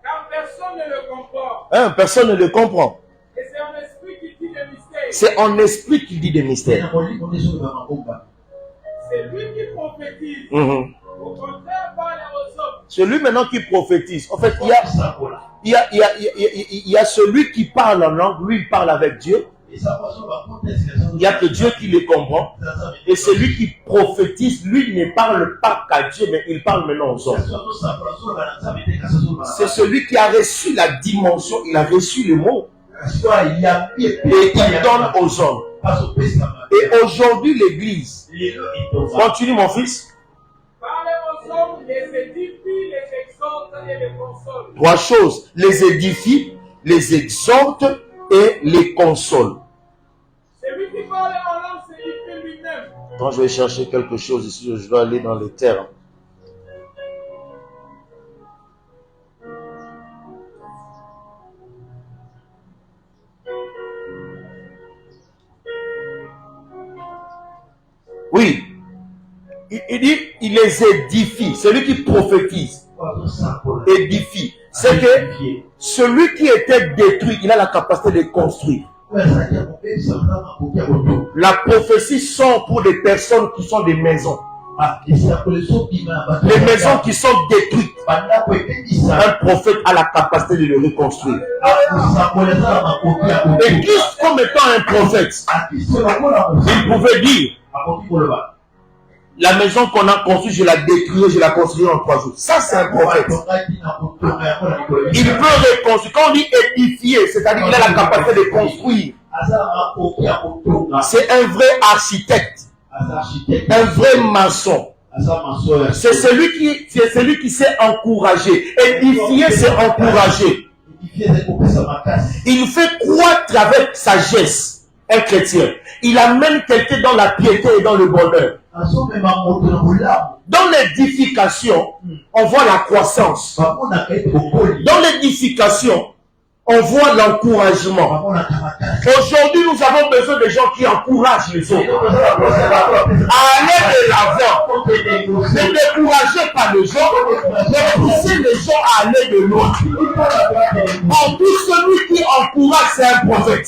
Car personne ne le comprend. Personne ne le comprend. Et c'est en esprit qui dit des mystères. C'est en esprit qui dit des mystères. C'est lui qui prophétise. Au contraire, parle aux hommes. C'est lui maintenant qui prophétise. En fait, il y a celui qui parle en langue. Lui, il parle avec Dieu. Il n'y a que Dieu qui les comprend. Et celui qui prophétise, lui ne parle pas qu'à Dieu, mais il parle maintenant aux hommes. C'est celui qui a reçu la dimension, il a reçu le mot. Et il donne aux hommes. Et aujourd'hui, l'Église, continue mon fils. Parlez aux hommes, les édifie, les exhorte et les console. Trois choses, les édifie, les exhorte et les console. Celui qui parle en langue s'édifie lui-même. Quand je vais chercher quelque chose ici, je dois aller dans les termes. Oui. Il dit, il les édifie. Celui qui prophétise, édifie. C'est que celui qui était détruit, il a la capacité de construire. La prophétie sort pour des personnes qui sont des maisons. Les maisons qui sont détruites. Un prophète a la capacité de les reconstruire. Et Christ, comme étant un prophète, il pouvait dire, la maison qu'on a construite, je la détruirai, je la construirai en 3 jours. Ça, c'est un prophète. Il peut reconstruire. Quand on dit édifier, c'est-à-dire qu'il a la capacité de construire. C'est un vrai architecte. Un vrai maçon. C'est celui qui sait encourager. Édifier, c'est encourager. Il fait croître avec sagesse un chrétien. Il amène quelqu'un dans la piété et dans le bonheur. Dans l'édification, on voit la croissance. Dans l'édification, on voit l'encouragement. Aujourd'hui, nous avons besoin de gens qui encouragent les autres à aller de l'avant. Ne découragez pas les gens, mais poussez les gens à aller de loin. En tout celui qui encourage, c'est un prophète.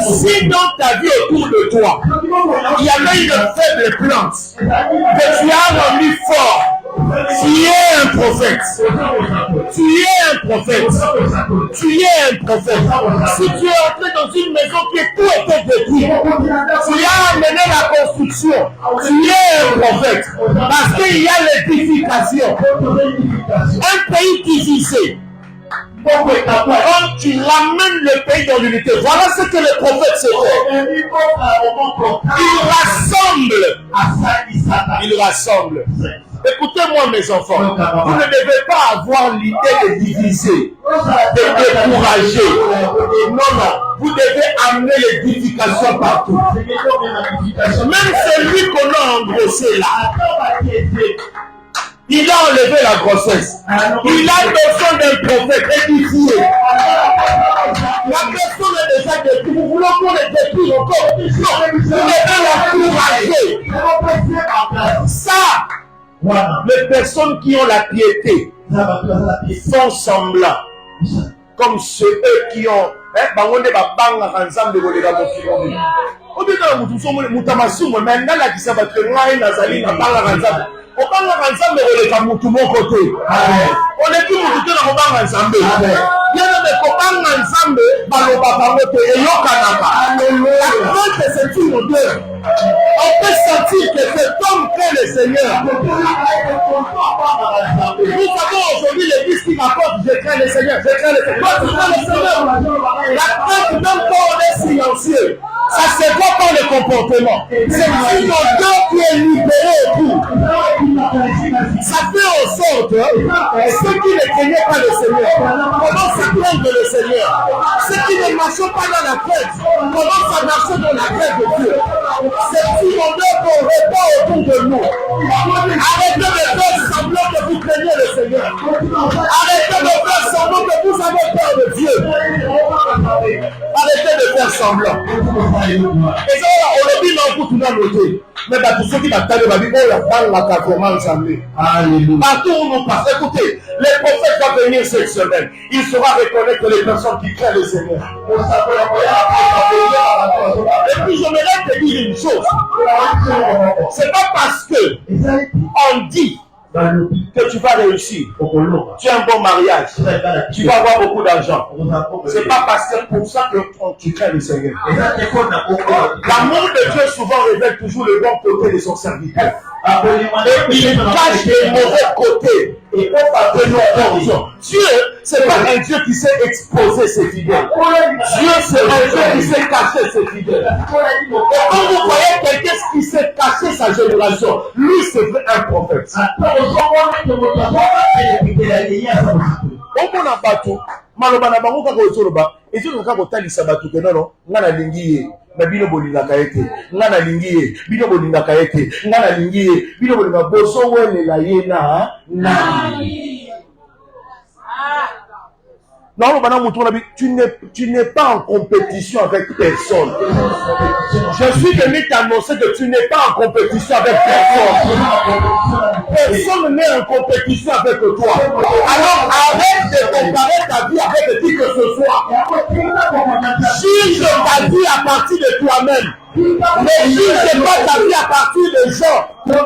Si dans ta vie autour de toi, il y avait une faible plante que tu as rendu fort, tu es un prophète. Tu es un prophète. Tu es un prophète. Si tu es entré dans une maison qui tout était détruit, tu as amené la construction. Tu es un prophète. Parce qu'il y a l'édification. Un pays divisé. Quand tu ramènes le pays dans l'unité, voilà ce que le prophète se fait. Il rassemble. Il rassemble. Écoutez-moi mes enfants, vous ne devez pas avoir l'idée de diviser, de décourager. Non, non, vous devez amener l'édification partout. Même celui qu'on a engrossé là, il a enlevé la grossesse. Il a besoin d'un prophète édifié. La personne est déjà détruite. Vous voulez qu'on les détruise encore? Non, vous devez l'encourager. Ça, les personnes qui ont la piété font semblant. Comme ceux qui ont on est tout le c'est une odeur. On peut sentir que cet homme crée le Seigneur. Vous savez aujourd'hui l'église qui m'apporte, je crains le Seigneur, je crains le Seigneur. La crainte même quand on est silencieux, ça se voit par le comportement. C'est une odeur qui est libérée et tout. Ça fait en sorte ceux qui ne craignaient pas le Seigneur commencent à craindre le Seigneur. Ceux qui ne marchaient pas dans la crainte commencent à marcher dans la crainte de Dieu. C'est une odeur qu'on répand autour de nous. Arrêtez de faire semblant que vous craignez le Seigneur. Arrêtez de faire semblant que vous avez peur de Dieu. Arrêtez de faire semblant. Et ça, on le dit dans le tout dans le mais tous ceux qui m'attendent, ma vie, on la parle la performance en lui. Partout où nous passons, écoutez, les prophètes vont venir cette semaine. Il saura reconnaître les personnes qui craignent le Seigneur. Et puis je me lève te dire une chose. C'est pas parce que on dit que tu vas réussir, tu as un bon mariage, tu vas avoir beaucoup d'argent. C'est pas parce que pour ça que tu crains le Seigneur. L'amour de Dieu souvent révèle toujours le bon côté de son serviteur. Et il cache les mauvais côtés. Et de nos corps. Dieu, c'est pas un Dieu qui sait exposer ses fidèles. Dieu, c'est un Dieu qui sait cacher ses fidèles. Et quand vous voyez quelqu'un qui sait cacher sa génération, lui, c'est un prophète. On n'a pas tout. Malobana bango kako otoroba ezolo kako talisa batu ke non ngana lingiye na bino bolingaka ete ngana lingiye bino bolingaka ete ngana lingiye bino bolinga boso welela ye na nani. Non, tu n'es pas en compétition avec personne. Je suis venu t'annoncer que tu n'es pas en compétition avec personne. Personne n'est en compétition avec toi. Alors arrête de comparer ta vie avec qui que ce soit. Juge ta vie à partir de toi-même. Ne juge pas ta vie à partir des gens. Ça,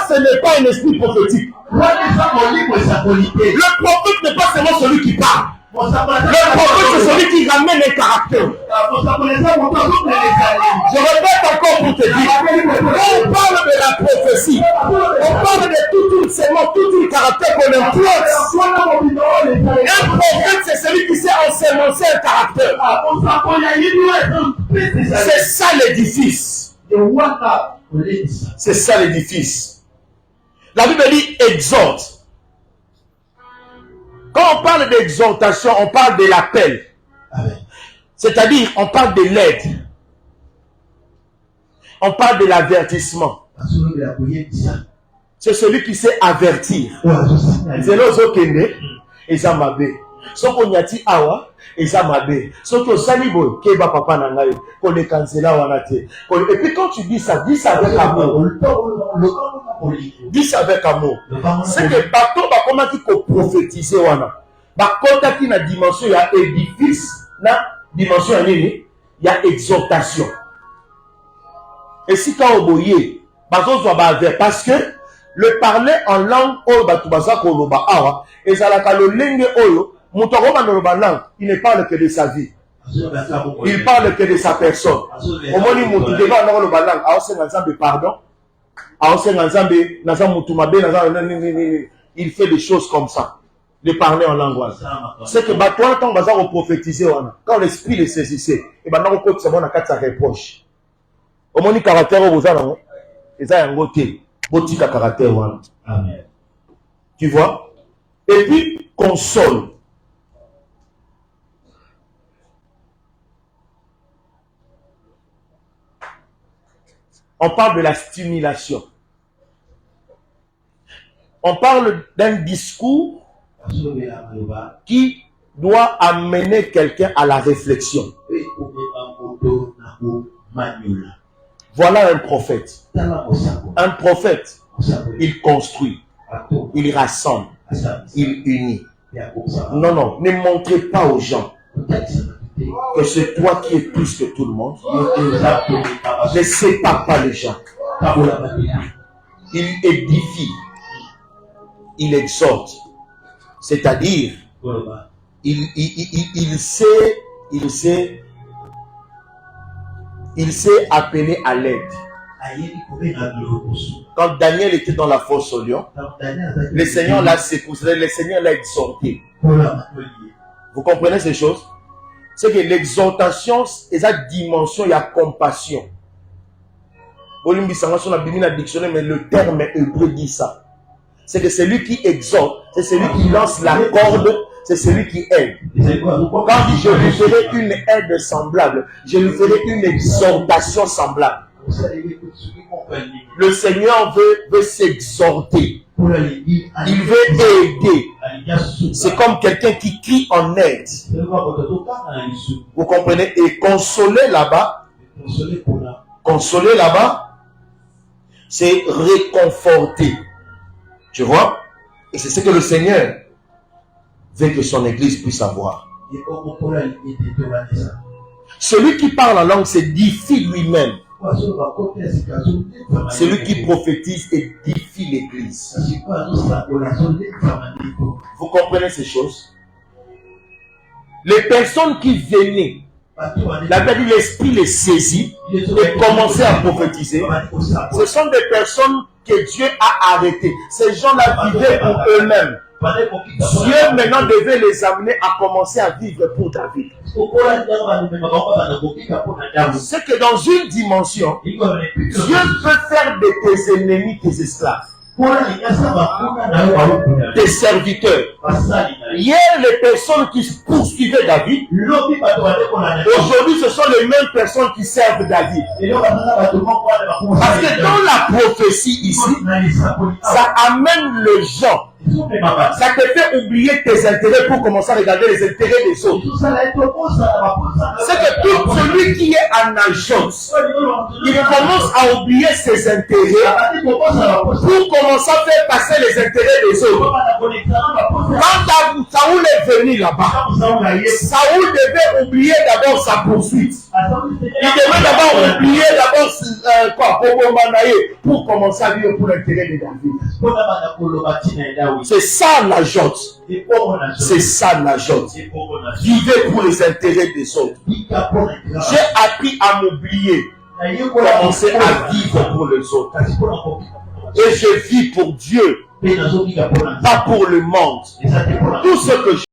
ce n'est pas un esprit prophétique. Le prophète n'est pas seulement celui qui parle. Le prophète, c'est celui qui ramène les caractères. Je répète encore pour te dire, on parle de la prophétie, on parle de tout une caractère qu'on implante. Un prophète, c'est celui qui sait ensemencer un caractère. C'est ça l'édifice. C'est ça l'édifice. La Bible dit exhorte. Quand on parle d'exhortation, on parle de l'appel. C'est-à-dire, on parle de l'aide. On parle de l'avertissement. C'est celui qui sait avertir. C'est l'ozokende et Zamabe. Soko nyati awa et Zamabe. Soko salibo keba papa nangayo. Qu'on les cancela wanate. Et puis quand tu dis ça avec amour. Dis ça avec amour. C'est que bateau va comment qui prophétiser wana. Ba kota ki na dimension ya édifice na dimension ya nini ya exhortation. Et si quand oboye bazo zo ba vers parce que le parler en langue oyo batu baza koloba awa ezalaka lolenge oyo muto ko ba langue il ne parle que de sa vie. Il parle que de sa personne. Au moins, il montre devant le balang. Pardon. Il fait des choses comme ça. De parler en langue. C'est que toi, quand on va prophétiser, quand l'esprit le saisissait, et ben on peut savoir dans sa reproche. Au moins, il caractère vous avez, et ça, il y a un côté, petit caractère. Amen. Tu vois? Et puis, console. On parle de la stimulation. On parle d'un discours qui doit amener quelqu'un à la réflexion. Voilà un prophète. Un prophète, il construit, il rassemble, il unit. Non, non, ne montrez pas aux gens que c'est toi qui es plus que tout le monde. Ne sépare pas les gens. Il édifie, il exhorte. C'est-à-dire, il sait appeler à l'aide. Quand Daniel était dans la fosse au lion, le Seigneur l'a secoué, le Seigneur l'a exhorté. Vous comprenez ces choses? C'est que l'exhortation est sa dimension, il y a compassion. Mais le terme hébreu dit ça. C'est que celui qui exhorte, c'est celui qui lance la corde, c'est celui qui aide. Quand il dit je lui ferai une aide semblable, je lui ferai une exhortation semblable. Le Seigneur veut s'exhorter. Il veut aider. C'est comme quelqu'un qui crie en aide. Vous comprenez? Et consoler là-bas, c'est réconforter. Tu vois? Et c'est ce que le Seigneur veut que son Église puisse avoir. Celui qui parle en langue s'édifie lui-même. Celui qui prophétise édifie l'Église. Vous comprenez ces choses? Les personnes qui venaient, la Bible dit l'esprit les saisit et commençait à prophétiser. Ce sont des personnes que Dieu a arrêtées. Ces gens-là vivaient pour eux-mêmes. Dieu maintenant devait les amener à commencer à vivre pour David. C'est que dans une dimension, Dieu peut faire de tes ennemis tes esclaves, tes serviteurs. Hier, les personnes qui poursuivaient David, aujourd'hui, ce sont les mêmes personnes qui servent David. Parce que dans la prophétie ici, ça amène les gens. Ça te fait oublier tes intérêts pour commencer à regarder les intérêts des autres. C'est que tout celui qui est en agence, il commence à oublier ses intérêts pour commencer à faire passer les intérêts des autres. Quand Saoul est venu là-bas, Saoul devait oublier d'abord sa poursuite. Il devait d'abord oublier d'abord pour commencer à vivre pour l'intérêt de David. C'est ça la jote. C'est ça la jote. Vivez pour les intérêts des autres. J'ai appris à m'oublier. Commencer à vivre pour les autres. Et je vis pour Dieu. Pas pour le monde. Tout ce que je